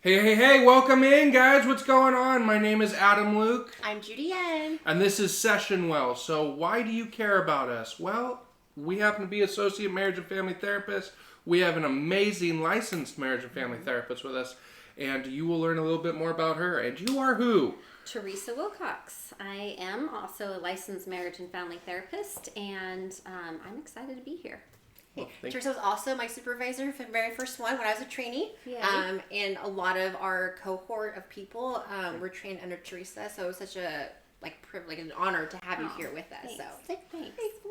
Hey, welcome in, guys. What's going on? My name is Adam Luke. I'm Judy Ann. And this is SessionWell. So why do you care about us? Well, we happen to be associate marriage and family therapists. We have an amazing licensed marriage and family therapist with us. And you will learn a little bit more about her. And you are who? Teresa Wilcox. I am also a licensed marriage and family therapist, and I'm excited to be here. Well, Teresa was also my supervisor for the very first one when I was a trainee. Yeah. And a lot of our cohort of people were trained under Teresa, so it was such a privilege and honor to have you here with us. Thanks. So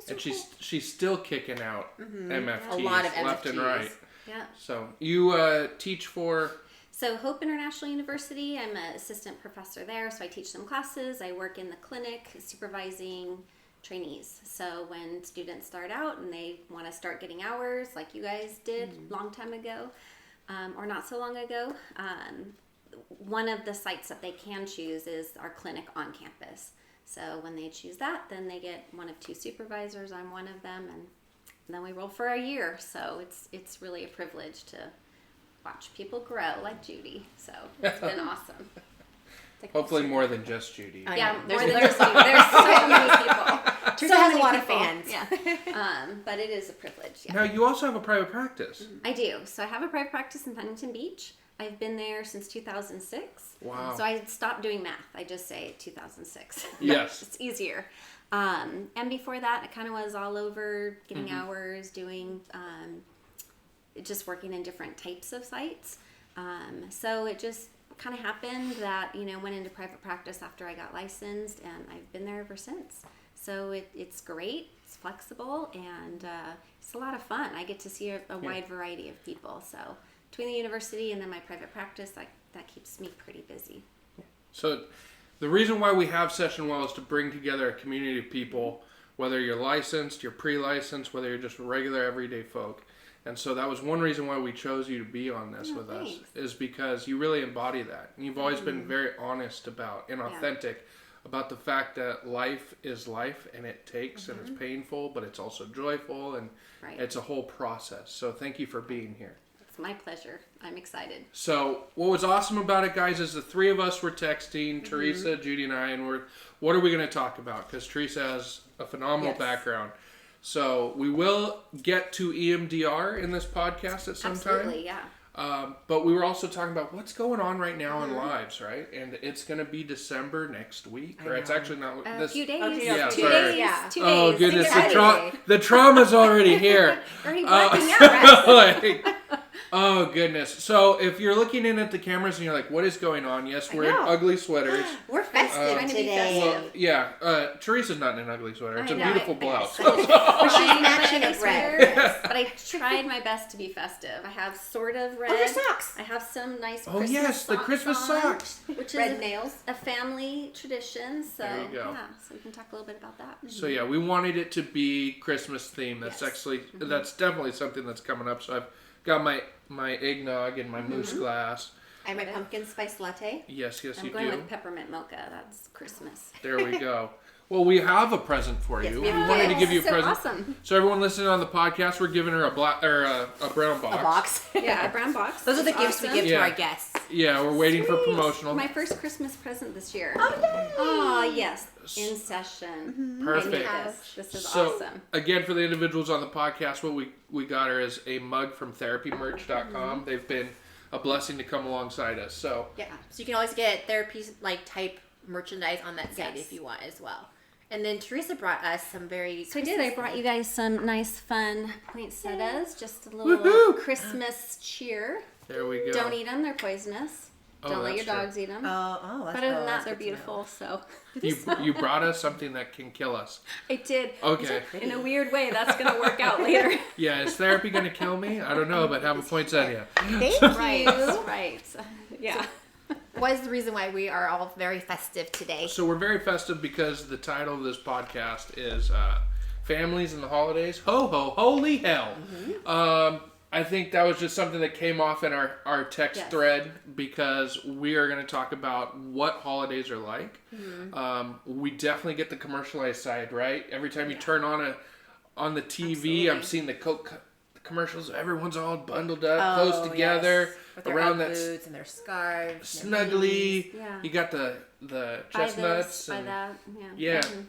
Thanks. And she's still kicking out MFTs a lot of left and MFTs. right. Yeah. So you teach for... So Hope International University, I'm an assistant professor there, so I teach them classes. I work in the clinic supervising trainees. So when students start out and they want to start getting hours like you guys did a long time ago, or not so long ago, one of the sites that they can choose is our clinic on campus. So when they choose that, then they get one of two supervisors. I'm one of them, and then we roll for a year. So it's really a privilege to watch people grow like Judy. So it's been awesome. Hopefully more than just Judy. Yeah, more than just me. There's so many people. Teresa has a lot of fans. Yeah. But it is a privilege. Yeah. Now, you also have a private practice. I do. So I have a private practice in Huntington Beach. I've been there since 2006. Wow. So I stopped doing math. I just say 2006. Yes. It's easier. And before that, I kind of was all over getting hours, doing, just working in different types of sites. So it just kind of happened that, went into private practice after I got licensed, and I've been there ever since. So it's great, it's flexible, and it's a lot of fun. I get to see a wide variety of people. So between the university and then my private practice, that keeps me pretty busy. So the reason why we have SessionWell is to bring together a community of people, whether you're licensed, you're pre-licensed, whether you're just regular everyday folk. And so that was one reason why we chose you to be on this with us, is because you really embody that. And you've always been very honest about and authentic about the fact that life is life, and it takes and it's painful, but it's also joyful, and it's a whole process. So thank you for being here. It's my pleasure. I'm excited. So what was awesome about it, guys, is the three of us were texting, Teresa, Judy, and I, and what are we going to talk about? Because Teresa has a phenomenal background. So we will get to EMDR in this podcast at some time. Absolutely, yeah. But we were also talking about what's going on right now in lives, right? And it's going to be December next week. Or it's actually not... A few days. Okay, yeah, 2 sorry. days. Yeah. 2 days. Oh, goodness. Exciting. The trauma's already here. Already blacking out, right? Oh, goodness. So if you're looking in at the cameras and you're like, what is going on? Yes, we're in ugly sweaters. We're festive trying to be today. festive. Well, yeah. Teresa's not in an ugly sweater. It's a I know. beautiful blouse. But she's matching a of red. But I tried my best to be festive. I have sort of red. Oh, your socks. I have some nice Oh, Christmas yes, the socks Christmas on, socks. which Red is nails. a family tradition. So There you go. yeah, so we can talk a little bit about that. So yeah, we wanted it to be Christmas themed. That's actually that's definitely something that's coming up. So I've got my eggnog in my moose glass. I have my pumpkin spice latte. Yes, I'm you going do. with peppermint mocha. That's Christmas. There we go. Well, we have a present for Yes, you. we We have wanted to gifts. give you a So present. awesome. So everyone listening on the podcast, we're giving her a black or a brown box. A box. Yeah, a brown box. Those are the That's gifts we awesome. give to our guests. Yeah, we're waiting for Sweet. promotional. My first Christmas present this year. Oh, yay. Oh, yes. In session. Perfect. I need this. This is So awesome. again, for the individuals on the podcast, what we got her is a mug from therapymerch.com. They've been a blessing to come alongside us. So Yeah. So you can always get therapy type merchandise on that site Yes. if you want as well. And then Teresa brought us some very. So I did. I brought you guys some nice, fun poinsettias. Just a little Woohoo! Christmas cheer. there we go. Don't eat them; they're poisonous. Oh, Don't let that's your true. dogs eat them. That's But other than that, they're beautiful. So You brought us something that can kill us. I did. Okay. In a weird way, that's gonna work out later. Yeah, is therapy going to kill me? I don't know, but have a poinsettia. Thank Right. you. Right. Yeah. What is the reason why we are all very festive today? So we're very festive because the title of this podcast is Families in the Holidays. Ho, ho, holy hell. I think that was just something that came off in our text Yes. thread because we are going to talk about what holidays are like. We definitely get the commercialized side, right? Every time you turn on the TV, I'm Absolutely. seeing the commercials, everyone's all bundled up, close together, yes. With their around Ugg that boots and their scarves, and their snuggly. Yeah. You got the Buy chestnuts. this, buy and, that. yeah. Mm-hmm.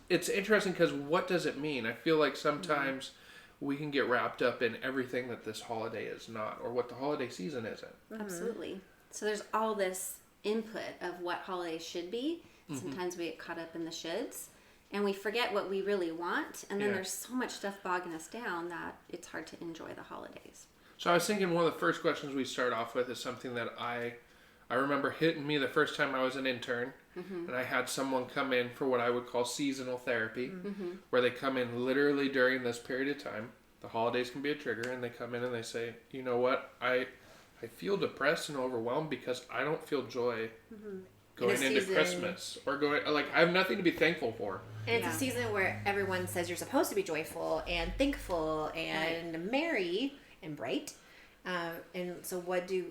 It's interesting because what does it mean? I feel like sometimes we can get wrapped up in everything that this holiday is not, or what the holiday season isn't. Absolutely. So there's all this input of what holidays should be. Sometimes we get caught up in the shoulds and we forget what we really want. And then there's so much stuff bogging us down that it's hard to enjoy the holidays. So I was thinking one of the first questions we start off with is something that I remember hitting me the first time I was an intern. And I had someone come in for what I would call seasonal therapy, where they come in literally during this period of time. The holidays can be a trigger, and they come in and they say, you know what, I feel depressed and overwhelmed because I don't feel joy going into Christmas, or I have nothing to be thankful for. And it's a season where everyone says you're supposed to be joyful and thankful and merry and bright. And so what do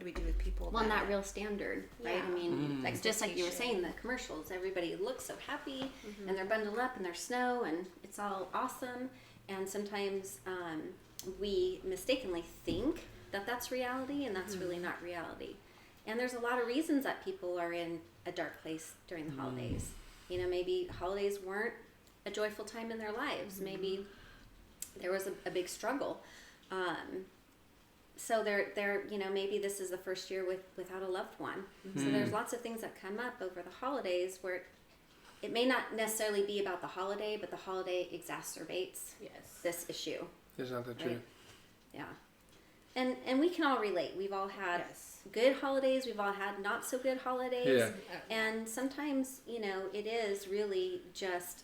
we do with people? Well, that real standard, right? Yeah. I mean, like just like you were saying, the commercials, everybody looks so happy and they're bundled up in their snow and it's all awesome. And sometimes we mistakenly think that that's reality, and that's really not reality. And there's a lot of reasons that people are in a dark place during the holidays. You know, maybe holidays weren't a joyful time in their lives. Maybe there was a big struggle. So they're you know, maybe this is the first year without a loved one. So there's lots of things that come up over the holidays where it may not necessarily be about the holiday, but the holiday exacerbates this issue. Isn't that the truth? Yeah. And we can all relate. We've all had good holidays. We've all had not so good holidays. Yeah. And sometimes, you know, it is really just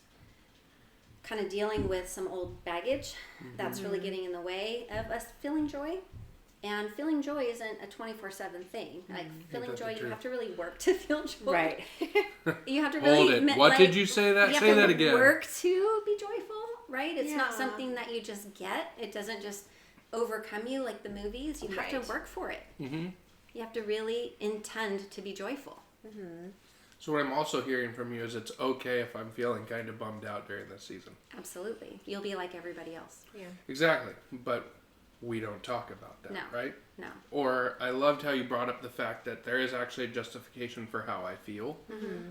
kind of dealing with some old baggage that's really getting in the way of us feeling joy. And feeling joy isn't a 24/7 thing. Like feeling joy, you have to really work to feel joy. Right. You have to really Hold it. What did you say that? You Say have that to again. work to be joyful, right? It's not Yeah. something that you just get. It doesn't just overcome you like the movies. You have to work for it. You have to really intend to be joyful. So what I'm also hearing from you is it's okay if I'm feeling kind of bummed out during this season. Absolutely. You'll be like everybody else. Yeah. Exactly. But we don't talk about that, No. right? No. Or I loved how you brought up the fact that there is actually a justification for how I feel,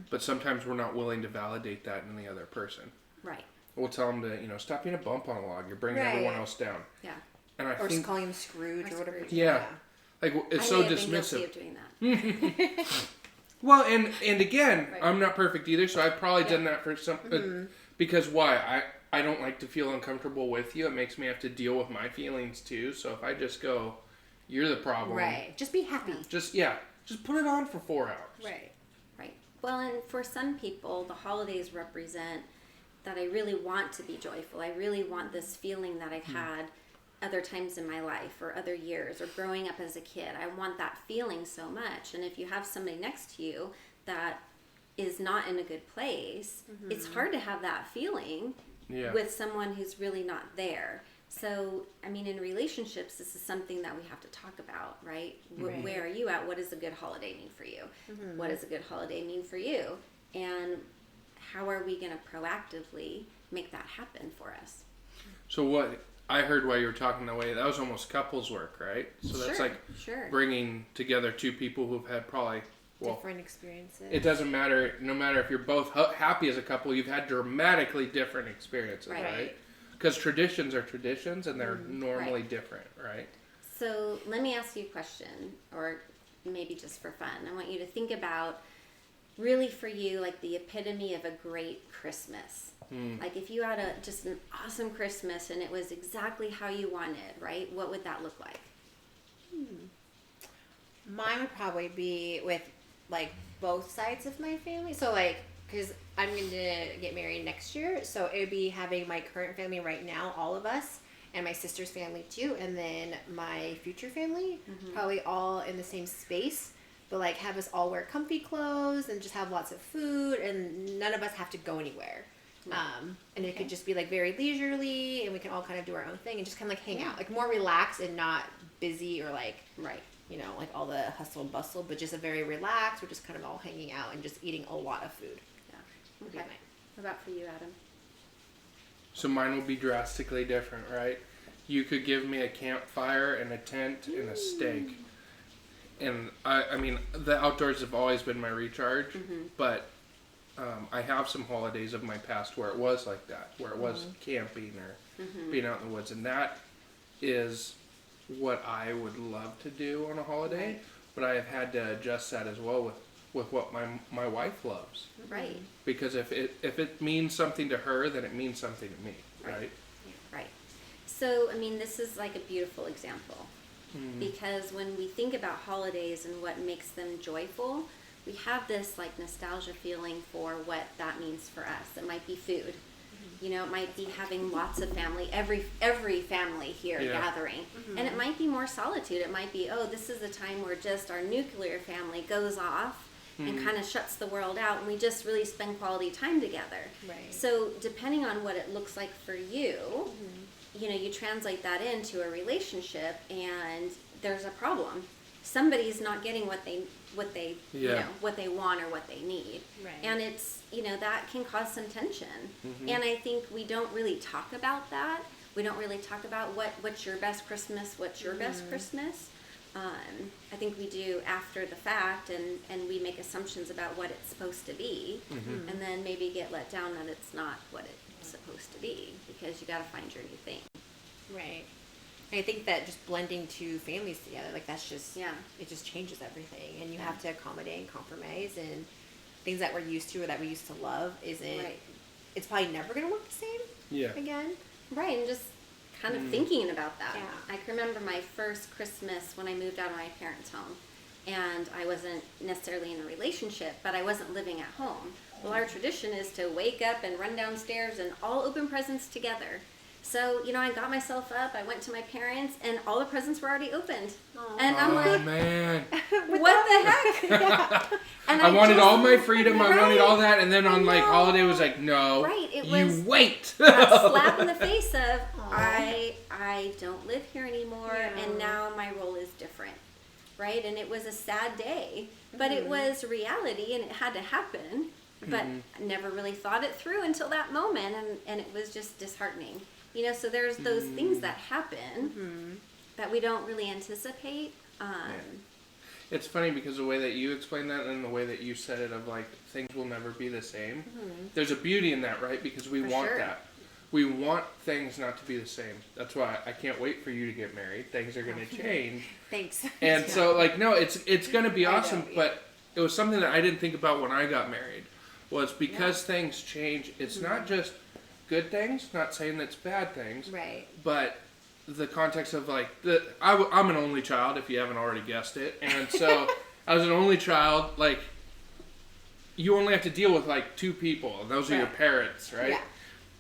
but sometimes we're not willing to validate that in the other person. Right. We'll tell them to, stop being a bump on a log. You're bringing everyone else down. Yeah. And I Or think, just calling him Scrooge or whatever. yeah. Like, it's so I may have been dismissive. guilty of doing that. Well, and again, I'm not perfect either, so I've probably done that for some. Because why? I don't like to feel uncomfortable with you. It makes me have to deal with my feelings too. So if I just go, you're the problem. Right. Just be happy. Just put it on for 4 hours. Right. Right. Well, and for some people, the holidays represent that I really want to be joyful. I really want this feeling that I've had other times in my life or other years or growing up as a kid. I want that feeling so much. And if you have somebody next to you that is not in a good place, it's hard to have that feeling with someone who's really not there. So, I mean, in relationships, this is something that we have to talk about, right? Where are you at? What does a good holiday mean for you? What does a good holiday mean for you? And how are we going to proactively make that happen for us? So what I heard while you were talking that way, that was almost couples work, right? So that's like bringing together two people who've had probably different experiences. It doesn't matter. No matter if you're both happy as a couple, you've had dramatically different experiences, right? Because traditions are traditions, and they're normally different, right? So let me ask you a question, or maybe just for fun. I want you to think about, really for you, like the epitome of a great Christmas. Like if you had just an awesome Christmas and it was exactly how you wanted, right? What would that look like? Mine would probably be with like both sides of my family. So like, because I'm going to get married next year, so it would be having my current family right now, all of us, and my sister's family too, and then my future family, probably all in the same space, but like have us all wear comfy clothes and just have lots of food, and none of us have to go anywhere. And it could just be like very leisurely, and we can all kind of do our own thing and just kind of like hang out, like more relaxed and not busy or like, like all the hustle and bustle, but just a very relaxed. We're just kind of all hanging out and just eating a lot of food. Okay. What about for you, Adam? So mine will be drastically different, right? You could give me a campfire and a tent and a steak. And I mean, the outdoors have always been my recharge, but I have some holidays of my past where it was like that, where it was camping or being out in the woods. And that is what I would love to do on a holiday, Right. but I have had to adjust that as well with what my wife loves. Right. Because if it means something to her, then it means something to me, right? Right. So, I mean, this is like a beautiful example. Because when we think about holidays and what makes them joyful, we have this like nostalgia feeling for what that means for us. It might be food. You know, it might be having lots of family, every family here gathering. And it might be more solitude. It might be, oh, this is the time where just our nuclear family goes off and kind of shuts the world out, and we just really spend quality time together. Right. So depending on what it looks like for you, you know, you translate that into a relationship, and there's a problem. Somebody's not getting what they you know, what they want or what they need. Right. And it's, you know, that can cause some tension. And I think we don't really talk about that. We don't really talk about what's your best Christmas, what's your best Christmas. I think we do after the fact, and we make assumptions about what it's supposed to be, and then maybe get let down that it's not what it's supposed to be, because you got to find your new thing. Right. And I think that just blending two families together, like that's just, Yeah. it just changes everything. And you have to accommodate and compromise, and things that we're used to or that we used to love isn't, Right. it's probably never going to work the same again. Right, and just kind of thinking about that. Yeah. I can remember my first Christmas when I moved out of my parents' home, and I wasn't necessarily in a relationship, but I wasn't living at home. Well, our tradition is to wake up and run downstairs and all open presents together. So, you know, I got myself up, I went to my parents, and all the presents were already opened. Aw. And I'm like, Man. what the heck? And I wanted just- all my freedom, I wanted Right. all that, and then on like know. holiday was like, no, Right, it you was- wait. That slap in the face of, Aw. I don't live here anymore, Yeah. and now my role is different, right? And it was a sad day, but it was reality, and it had to happen. But I never really thought it through until that moment, and it was just disheartening. You know, so there's those things that happen that we don't really anticipate. It's funny because the way that you explained that and the way that you said it of like things will never be the same. There's a beauty in that, right? Because we For want sure. that. We want things not to be the same. That's why I can't wait for you to get married. Things are going to change. Thanks. And so like no, it's going to be I know, awesome, yeah. but it was something that I didn't think about when I got married. Was because things change. It's not just good things, not saying that's bad things. Right. But the context of like I'm an only child, if you haven't already guessed it, and so I was an only child. Like you only have to deal with like two people, and those are your Right. parents, right? Yeah.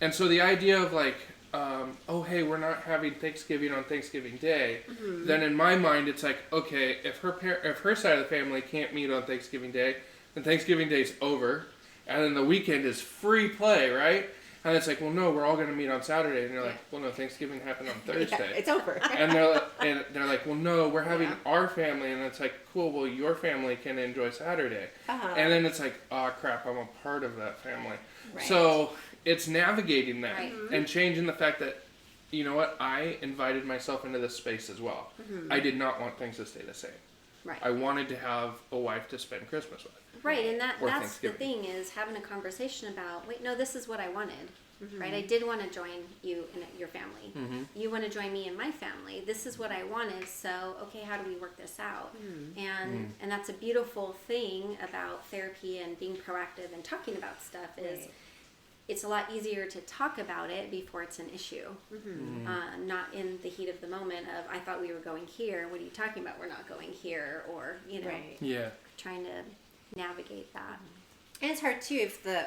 And so the idea of like, oh hey, we're not having Thanksgiving on Thanksgiving Day, then in my mind it's like, okay, if her side of the family can't meet on Thanksgiving Day, then Thanksgiving Day's over, and then the weekend is free play, right? And it's like, well, no, we're all going to meet on Saturday. And you're like, well, no, Thanksgiving happened on Thursday. Yeah, it's over. and they're like, well, no, we're having our family. And it's like, cool, well, your family can enjoy Saturday. And then it's like, oh, crap, I'm a part of that family. Right. So it's navigating that Right. and changing the fact that, you know what, I invited myself into this space as well. I did not want things to stay the same. Right. I wanted to have a wife to spend Christmas with. Right, and Or that's the Thanksgiving. thing, is having a conversation about, wait, no, this is what I wanted, right? I did want to join you and your family. You want to join me and my family. This is what I wanted, so, okay, how do we work this out? And that's a beautiful thing about therapy and being proactive and talking about stuff is Right. it's a lot easier to talk about it before it's an issue. Not in the heat of the moment of, I thought we were going here, what are you talking about? We're not going here, or, you know, Right. Yeah. trying to navigate that. And it's hard too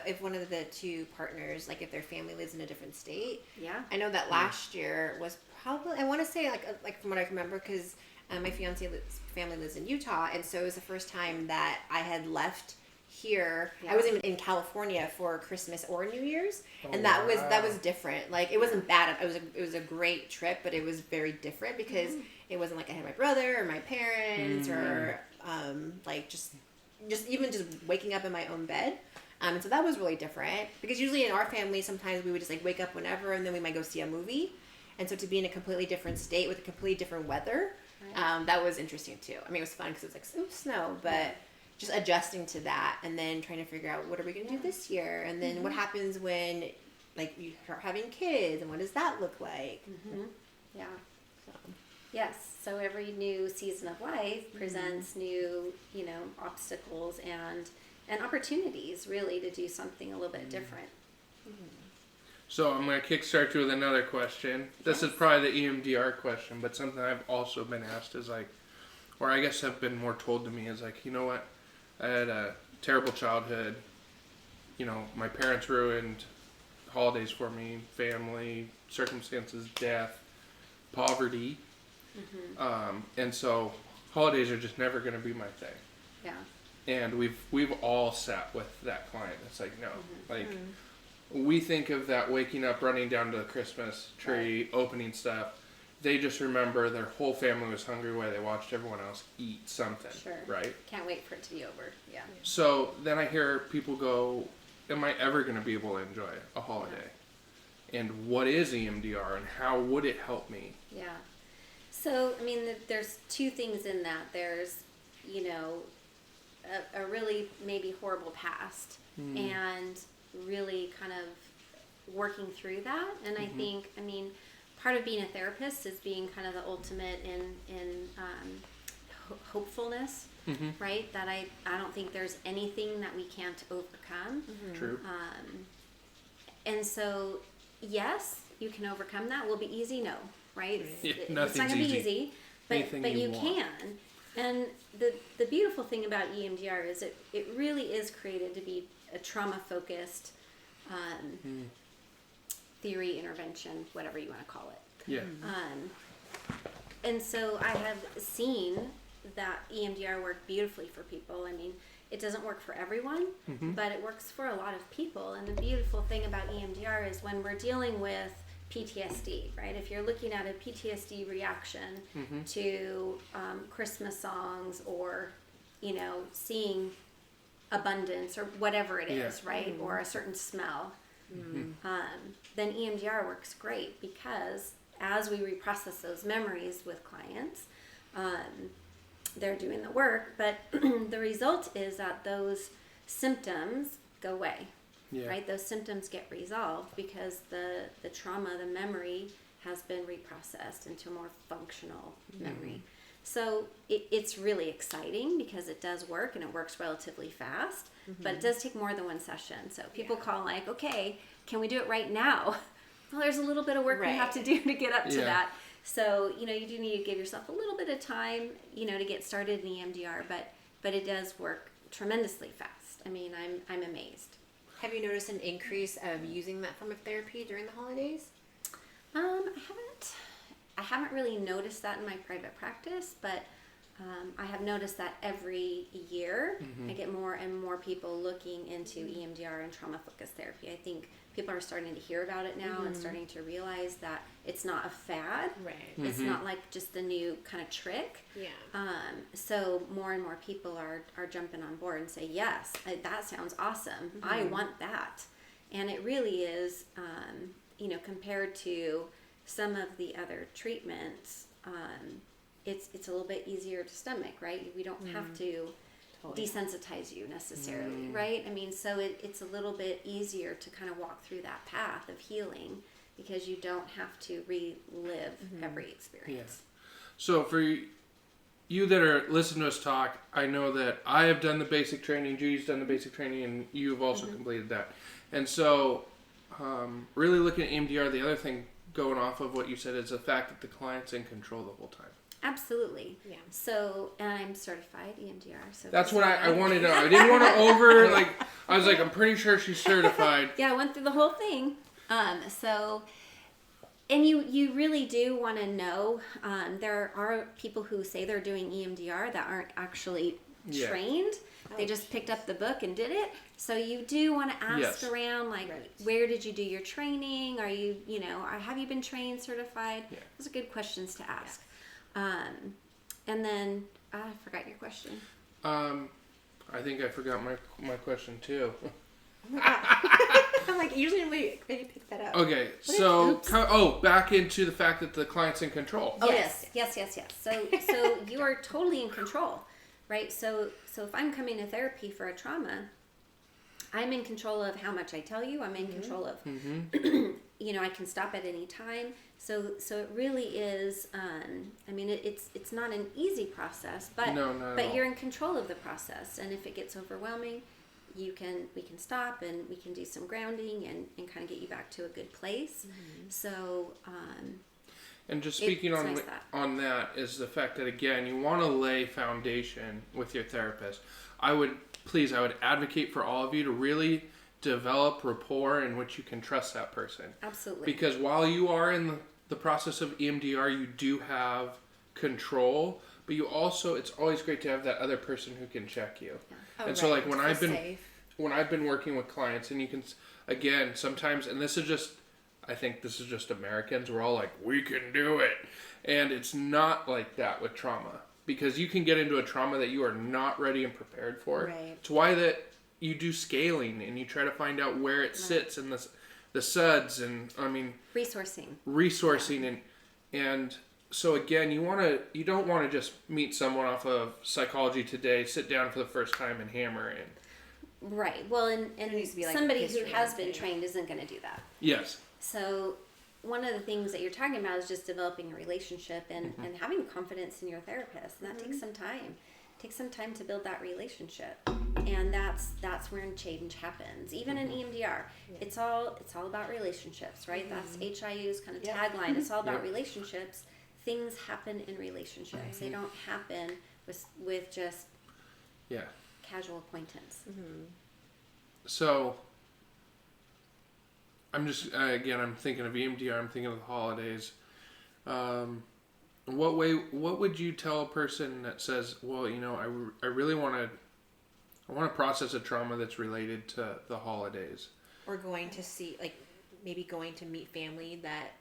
if one of the two partners, like if their family lives in a different state. Yeah. I know that last year was probably, I want to say like from what I can remember, because my family lives in Utah, and so it was the first time that I had left here. Yeah. I wasn't even in California for Christmas or New Year's, Oh, and that wow. was different. Like it wasn't bad. It was a great trip, but it was very different because it wasn't like I had my brother or my parents or like just even just waking up in my own bed. And so that was really different because usually in our family, sometimes we would just like wake up whenever and then we might go see a movie. And so to be in a completely different state with a completely different weather, that was interesting too. I mean, it was fun because it was like snow, but just adjusting to that and then trying to figure out what are we going to do this year? And then what happens when like you start having kids and what does that look like? Yeah. Yes. So every new season of life presents new, obstacles and opportunities really to do something a little bit different. So I'm going to kickstart you with another question. This is probably the EMDR question, but something I've also been asked is like, or I guess have been more told to me is like, you know what? I had a terrible childhood. My parents ruined holidays for me, family, circumstances, death, poverty. And so holidays are just never going to be my thing. Yeah. And we've all sat with that client. It's like, no, we think of that waking up, running down to the Christmas tree, opening stuff. They just remember their whole family was hungry while they watched everyone else eat something. Sure. Right? Can't wait for it to be over. Yeah. So then I hear people go, am I ever going to be able to enjoy a holiday? And what is EMDR and how would it help me? Yeah. So, I mean, there's two things in that. There's, a really maybe horrible past and really kind of working through that. And I think, part of being a therapist is being kind of the ultimate in hopefulness, right? That I don't think there's anything that we can't overcome. True. And so, yes, you can overcome that. Will it be easy? No, right? It's not Nothing's going to be easy, but Anything you want. can. And the beautiful thing about EMDR is it really is created to be a trauma-focused theory, intervention, whatever you want to call it. Yeah. And so I have seen that EMDR work beautifully for people. I mean, it doesn't work for everyone, but it works for a lot of people. And the beautiful thing about EMDR is when we're dealing with PTSD, right? If you're looking at a PTSD reaction to Christmas songs or, seeing abundance or whatever it is, right? Or a certain smell, then EMDR works great because as we reprocess those memories with clients, they're doing the work, but the result is that those symptoms go away, right? Those symptoms get resolved because the trauma, the memory has been reprocessed into a more functional memory. So it's really exciting because it does work and it works relatively fast, but it does take more than one session. So people call like, okay, can we do it right now? Well, there's a little bit of work we have to do to get up to that. So, you do need to give yourself a little bit of time, to get started in EMDR, but it does work tremendously fast. I mean, I'm amazed. Have you noticed an increase of using that form of therapy during the holidays? I haven't really noticed that in my private practice, but I have noticed that every year I get more and more people looking into EMDR and trauma-focused therapy. I think people are starting to hear about it now and starting to realize that it's not a fad. Right. It's not like just the new kind of trick. Yeah. So more and more people are jumping on board and say, yes, that sounds awesome. I want that. And it really is, compared to some of the other treatments, it's a little bit easier to stomach, right? We don't have to desensitize you necessarily, right? I mean, so it's a little bit easier to kind of walk through that path of healing because you don't have to relive every experience. Yeah. So for you that are listening to us talk, I know that I have done the basic training, Judy's done the basic training, and you've also completed that. And so really looking at EMDR, the other thing going off of what you said is the fact that the client's in control the whole time. Absolutely. Yeah. So, and I'm certified EMDR. So that's what I wanted to know. I didn't want to I was like, I'm pretty sure she's certified. Yeah, I went through the whole thing. And you really do want to know, there are people who say they're doing EMDR that aren't actually trained. They just picked up the book and did it. So you do want to ask around, like, where did you do your training? Are you, have you been trained, certified? Yeah. Those are good questions to ask. And then, I forgot your question. I think I forgot my question too. Oh my God. I'm like, usually nobody pick that up. Okay, What so oops. back into the fact that the client's in control. Oh, yes. So you are totally in control, right? So if I'm coming to therapy for a trauma, I'm in control of how much I tell you. I'm in control of, I can stop at any time. So it really is. It's not an easy process, but No, not at but all. you're in control of the process. And if it gets overwhelming, we can stop and we can do some grounding and kind of get you back to a good place. So. And just speaking It's on nice on that is the fact that, again, you want to lay foundation with your therapist. I would advocate for all of you to really develop rapport in which you can trust that person. Absolutely. Because while you are in the process of EMDR, you do have control, but you also, it's always great to have that other person who can check you. Oh, And so, right. like, when I've been working with clients, and you can, again, sometimes, and I think this is just Americans. We're all like, we can do it. And it's not like that with trauma. Because you can get into a trauma that you are not ready and prepared for. Right. It's why that you do scaling and you try to find out where it sits in the SUDs and, resourcing. And so again, you don't want to just meet someone off of Psychology Today, sit down for the first time and hammer in. Right. Well, and needs to be like somebody history who has and been thing. trained isn't going to do that. Yes. So one of the things that you're talking about is just developing a relationship and having confidence in your therapist. And that takes some time. It takes some time to build that relationship. And that's where change happens. Even in EMDR, it's all about relationships, right? That's HIU's kind of tagline. It's all about relationships. Things happen in relationships. They don't happen with just casual acquaintance. So, I'm just, again, I'm thinking of EMDR, I'm thinking of the holidays. What would you tell a person that says, well, I really want to process a trauma that's related to the holidays? Or going to see, like, maybe going to meet family that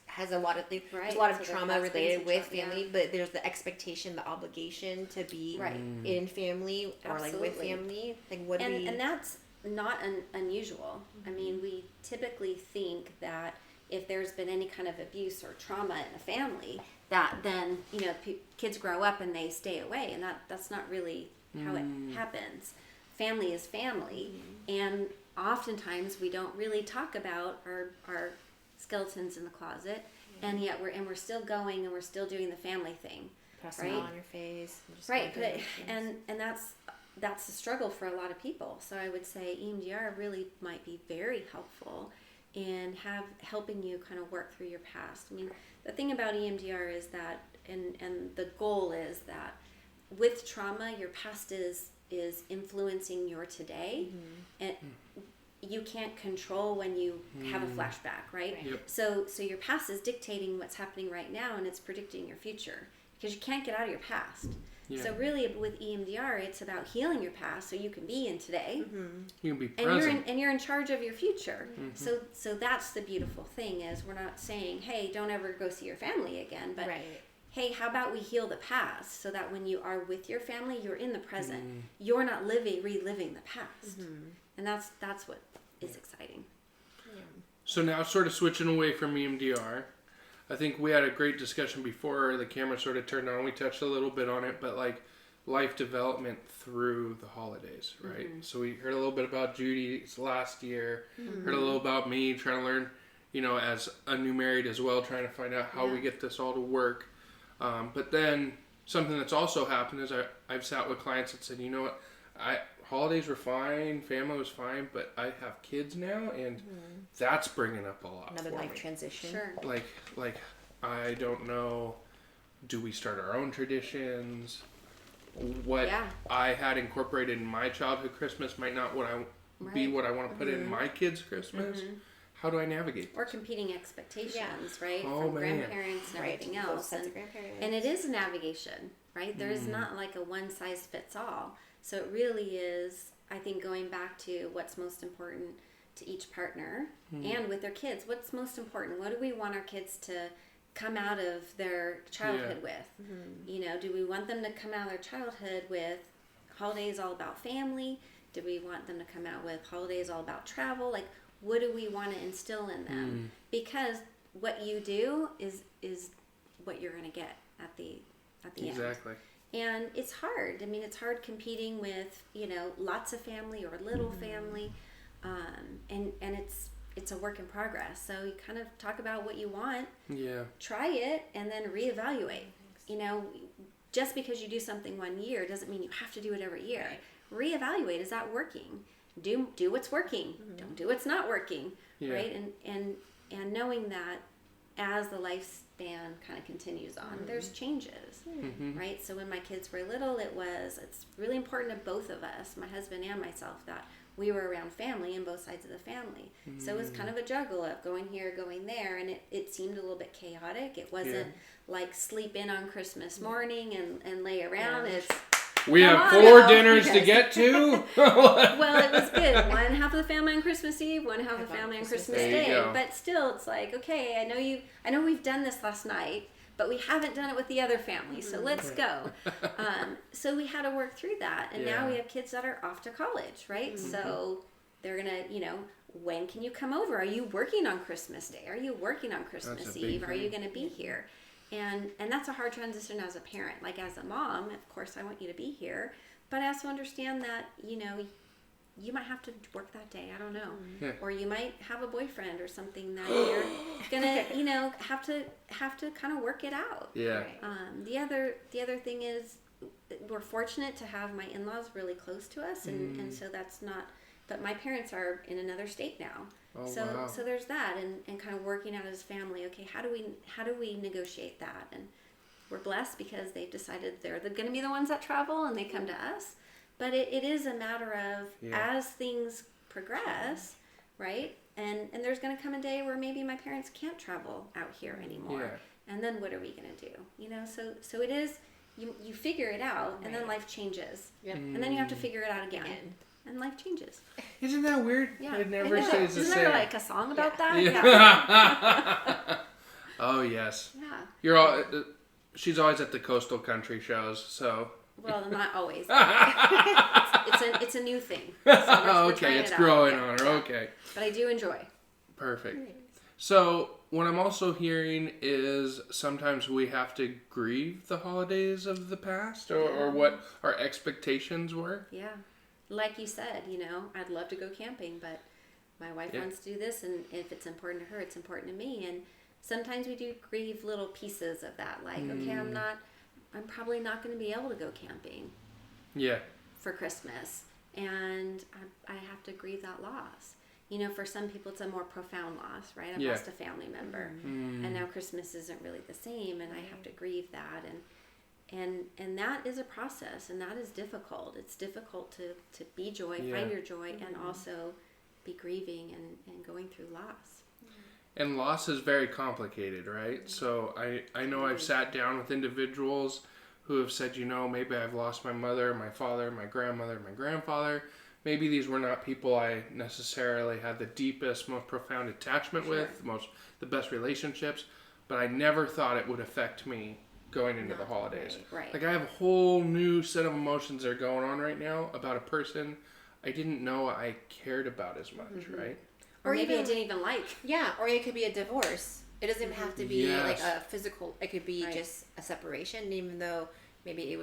has a lot of things. Right. There's a lot of So trauma that's related with basic family, but there's the expectation, the obligation to be Right. in family or like with Absolutely. family. Like And that's not unusual. I mean, we typically think that if there's been any kind of abuse or trauma in a family, that then kids grow up and they stay away, and that's not really how it happens. Family is family, and oftentimes we don't really talk about our skeletons in the closet, and yet we're still going and we're still doing the family thing, press right? it on your face, and just Right, go but through those and that's the struggle for a lot of people. So I would say EMDR really might be very helpful in helping you kind of work through your past. I mean, the thing about EMDR is that, and the goal is that with trauma, your past is influencing your today, and you can't control when you have a flashback, right? Yep. So your past is dictating what's happening right now, and it's predicting your future because you can't get out of your past. Yeah. So really, with EMDR, it's about healing your past so you can be in today, You can be and present. you're in charge of your future. So that's the beautiful thing is we're not saying, hey, don't ever go see your family again, but right. hey, how about we heal the past so that when you are with your family, you're in the present. You're not reliving the past, and that's what is exciting. So now, sort of switching away from EMDR, I think we had a great discussion before the camera sort of turned on. We touched a little bit on it, but like life development through the holidays, right? So we heard a little bit about Judy's last year, heard a little about me trying to learn, as a new married as well, trying to find out how we get this all to work. But then something that's also happened is I've sat with clients that said, you know what, holidays were fine, family was fine, but I have kids now, and that's bringing up a lot. Another for life me. transition. Sure. Like I don't know, do we start our own traditions? What I had incorporated in my childhood Christmas might not be what I want to put in my kids' Christmas. How do I navigate? Or competing expectations, right? Oh, from man. grandparents and everything Both else. sets of grandparents. And it is a navigation, right? There is not like a one size fits all. So it really is, I think, going back to what's most important to each partner and with their kids. What's most important? What do we want our kids to come out of their childhood with? Do we want them to come out of their childhood with holidays all about family? Do we want them to come out with holidays all about travel? Like, what do we want to instill in them? Because what you do is what you're going to get at the end. Exactly. And it's hard. I mean, it's hard competing with, lots of family or little family. And it's a work in progress. So you kind of talk about what you want. Yeah. Try it and then reevaluate. Just because you do something one year doesn't mean you have to do it every year. Right. Reevaluate. Is that working? Do what's working. Don't do what's not working. Yeah. Right? And knowing that as the lifespan kind of continues on, there's changes, right? So when my kids were little, it's really important to both of us, my husband and myself, that we were around family and both sides of the family. So it was kind of a juggle of going here, going there, and it seemed a little bit chaotic. It wasn't like sleep in on Christmas morning and lay around. We have 4 dinners to get to. Well, it was good. One half of the family on Christmas Eve, one half of the family on Christmas Day. But still, it's like, okay, I know we've done this last night, but we haven't done it with the other family, so let's go. So we had to work through that, and now we have kids that are off to college, right? So they're gonna, when can you come over? Are you working on Christmas Day? Are you working on Christmas Eve? Are you gonna be here? And that's a hard transition as a parent. Like, as a mom, of course I want you to be here, but I also understand that, you might have to work that day. I don't know. Yeah. Or you might have a boyfriend or something that you're gonna, have to kind of work it out. Yeah. The other thing is, we're fortunate to have my in-laws really close to us, and so that's not. But my parents are in another state now. Oh, wow. So there's that, and kind of working out as family. Okay, how do we negotiate that? And we're blessed because they've decided they're going to be the ones that travel and they come to us. But it is a matter of, as things progress, right? And there's going to come a day where maybe my parents can't travel out here anymore. Yeah. And then what are we going to do? So it is, you figure it out, and then life changes. Yep. And then you have to figure it out again. And life changes. Isn't that weird? Yeah. It never stays the same. Isn't there like a song about that? Yeah. Oh, yes. Yeah. She's always at the coastal country shows, so. Well, not always. It's a new thing. So okay, it's growing on her. Okay. But I do enjoy. Perfect. So what I'm also hearing is sometimes we have to grieve the holidays of the past, or what our expectations were. Yeah. Like you said, I'd love to go camping, but my wife wants to do this, and if it's important to her, it's important to me. And sometimes we do grieve little pieces of that, like, okay, I'm probably not going to be able to go camping. Yeah. For Christmas, and I have to grieve that loss. For some people, it's a more profound loss, right? I've lost a family member, and now Christmas isn't really the same, and I have to grieve that, and that is a process, and that is difficult. It's difficult to be joy, find your joy, and also be grieving and going through loss. And loss is very complicated, right? So I know I've sat down with individuals who have said, maybe I've lost my mother, my father, my grandmother, my grandfather. Maybe these were not people I necessarily had the deepest, most profound attachment with, the best relationships, but I never thought it would affect me going into the holidays. Right. Like, I have a whole new set of emotions that are going on right now about a person I didn't know I cared about as much, right? Or maybe I didn't even like. Yeah, or it could be a divorce. It doesn't even have to be like a physical. It could be just a separation, even though maybe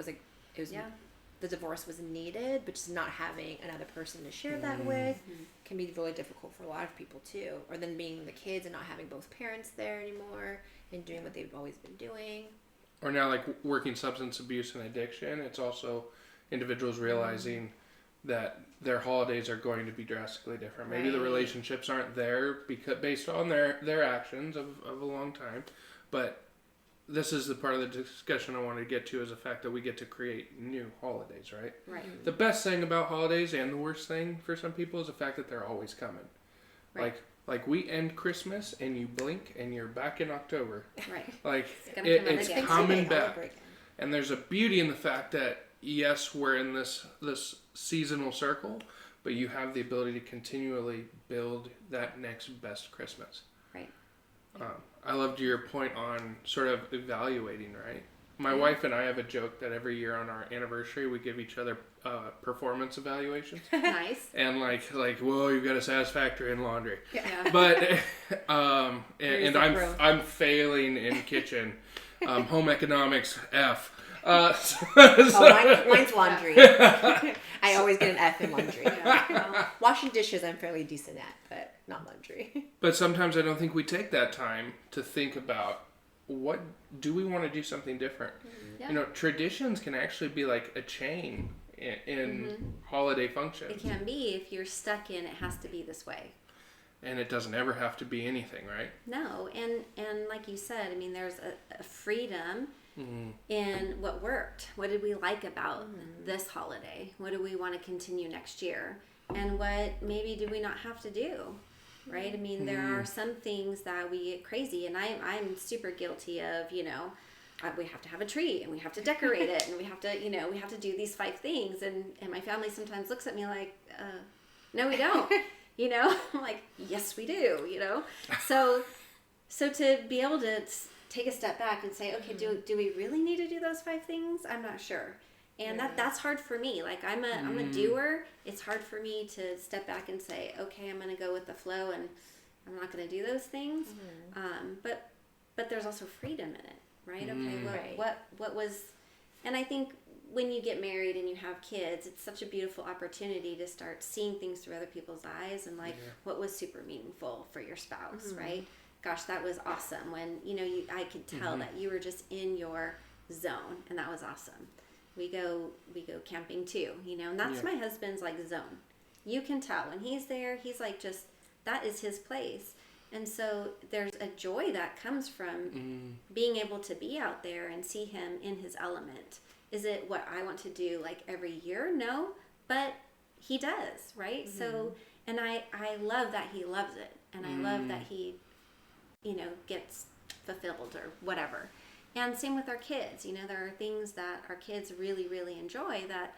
the divorce was needed, but just not having another person to share that with can be really difficult for a lot of people too. Or then being the kids and not having both parents there anymore and doing what they've always been doing. Or now, like, working substance abuse and addiction, it's also individuals realizing that their holidays are going to be drastically different. Maybe the relationships aren't there based on their actions of a long time. But this is the part of the discussion I wanted to get to, is the fact that we get to create new holidays, right? Right. The best thing about holidays, and the worst thing for some people, is the fact that they're always coming. Right. Like we end Christmas and you blink and you're back in October. Right. Like it's coming back. And there's a beauty in the fact that, yes, we're in this seasonal circle, but you have the ability to continually build that next best Christmas. Right. I loved your point on sort of evaluating, right? My wife and I have a joke that every year on our anniversary we give each other performance evaluations. Nice. And like, whoa, you've got a satisfactory in laundry. Yeah. But and I'm failing in kitchen. Home economics F. Mine's laundry. I always get an F in laundry. Yeah, well, Washing dishes, I'm fairly decent at, but not laundry. But sometimes I don't think we take that time to think about what do we want to do something different. yeah. You know, traditions can actually be like a chain in holiday functions. It can be. If you're stuck in, it has to be this way. And it doesn't ever have to be anything, right? No, and like you said, I mean, there's a freedom in what worked. What did we like about this holiday? What do we want to continue next year? And what maybe do we not have to do? Right? I mean, there are some things that we get crazy, and I'm super guilty of, you know, we have to have a tree, and we have to decorate it, and we have to, you know, we have to do these 5 things, and my family sometimes looks at me like, no, we don't. You know, I'm like, yes, we do, you know? So to be able to take a step back and say, okay, do we really need to do those 5 things? I'm not sure. And that's hard for me. Like, I'm a doer. It's hard for me to step back and say, okay, I'm going to go with the flow, and I'm not going to do those things. But there's also freedom in it, right? Okay, what was, and I think when you get married and you have kids, it's such a beautiful opportunity to start seeing things through other people's eyes, and like what was super meaningful for your spouse, right? Gosh, that was awesome when, you know, I could tell that you were just in your zone, and that was awesome. We go camping too, you know, and that's my husband's like zone. You can tell when he's there, he's like, just, that is his place. And so there's a joy that comes from being able to be out there and see him in his element. Is it what I want to do like every year? No, but he does, right? So, and I love that he loves it, and I love that he, you know, gets fulfilled or whatever. And same with our kids. You know, there are things that our kids really, really enjoy that,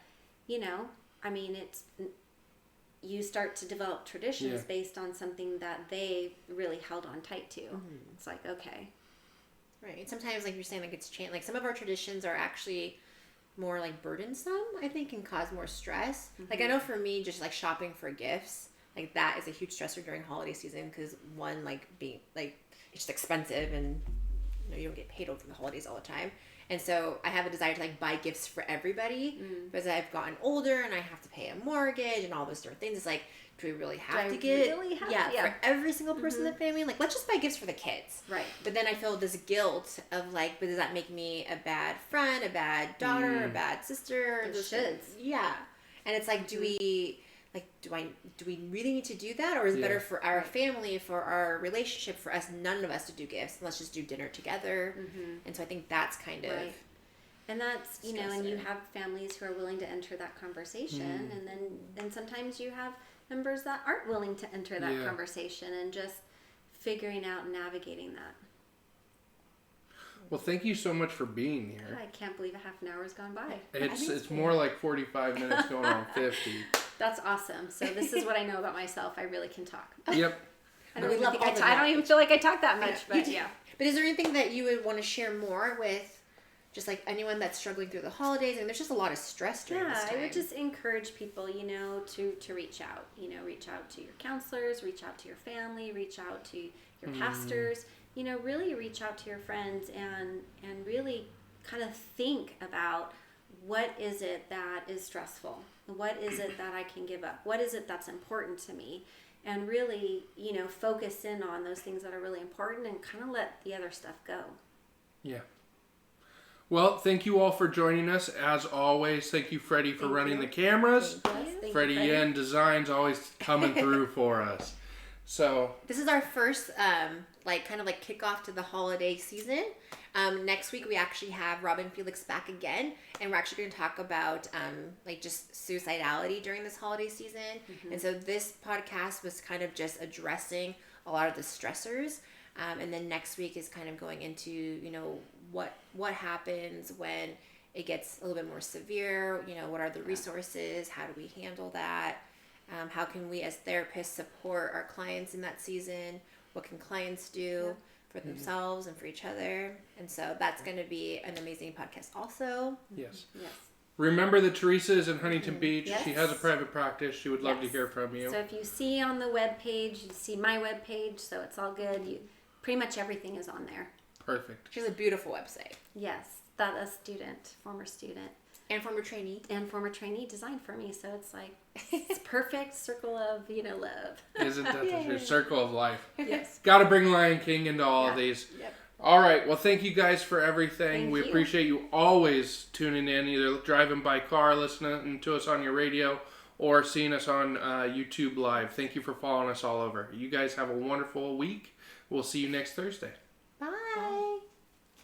you know, I mean, you start to develop traditions based on something that they really held on tight to. It's like, okay. Right. Sometimes, like you're saying, like it's changed. Like some of our traditions are actually more like burdensome, I think, can cause more stress. Like I know for me, just like shopping for gifts, like that is a huge stressor during holiday season, because one, like being like it's just expensive, and you know you don't get paid over the holidays all the time. And so I have a desire to like buy gifts for everybody, because I've gotten older and I have to pay a mortgage and all those different things. It's like, do we really have to get for every single person in the family? Like, let's just buy gifts for the kids. Right. But then I feel this guilt of like, but does that make me a bad friend, a bad daughter, a bad sister? It should. Yeah. And it's like, do we really need to do that, or is it better for our family, for our relationship, for us, none of us to do gifts, and let's just do dinner together? And so I think that's kind of and that's, you know, and you have families who are willing to enter that conversation, and then sometimes you have members that aren't willing to enter that conversation, and just figuring out and navigating that. Well, thank you so much for being here. I can't believe a half an hour has gone by. It's more like 45 minutes going on 50. That's awesome. So this is what I know about myself. I really can talk. Yep. I don't even feel like I talk that much, but yeah. But is there anything that you would want to share more with just like anyone that's struggling through the holidays? And there's just a lot of stress during this time. I would just encourage people, you know, to reach out. You know, reach out to your counselors, reach out to your family, reach out to your pastors. You know, really reach out to your friends and really kind of think about, what is it that is stressful? What is it that I can give up? What is it that's important to me? And really, you know, focus in on those things that are really important, and kind of let the other stuff go. Yeah. Well, thank you all for joining us. As always, thank you, Freddie, for running the cameras. Freddie Yen Designs always coming through for us. So this is our first kind of kickoff to the holiday season. Next week we actually have Robin Felix back again, and we're actually going to talk about just suicidality during this holiday season. And so this podcast was kind of just addressing a lot of the stressors, and then next week is kind of going into, you know, what happens when it gets a little bit more severe. You know, what are the resources? How do we handle that? How can we as therapists support our clients in that season? What can clients do? for themselves and for each other. And so that's going to be an amazing podcast also. Yes. Yes. Remember that Teresa is in Huntington Beach. Yes. She has a private practice. She would love to Yes. hear from you. So if you see on the webpage, you see my webpage, so it's all good. Pretty much everything is on there. Perfect. She has a beautiful website. Yes, that a student, former student, And former trainee. and former trainee designed for me. So it's like it's perfect circle of love. Isn't that the circle of life? Yes. Got to bring Lion King into all of Yeah. these. Yep. All right. Well, thank you guys for everything. Thank We you. appreciate you always tuning in, either driving by car, listening to us on your radio, or seeing us on YouTube Live. Thank you for following us all over. You guys have a wonderful week. We'll see you next Thursday.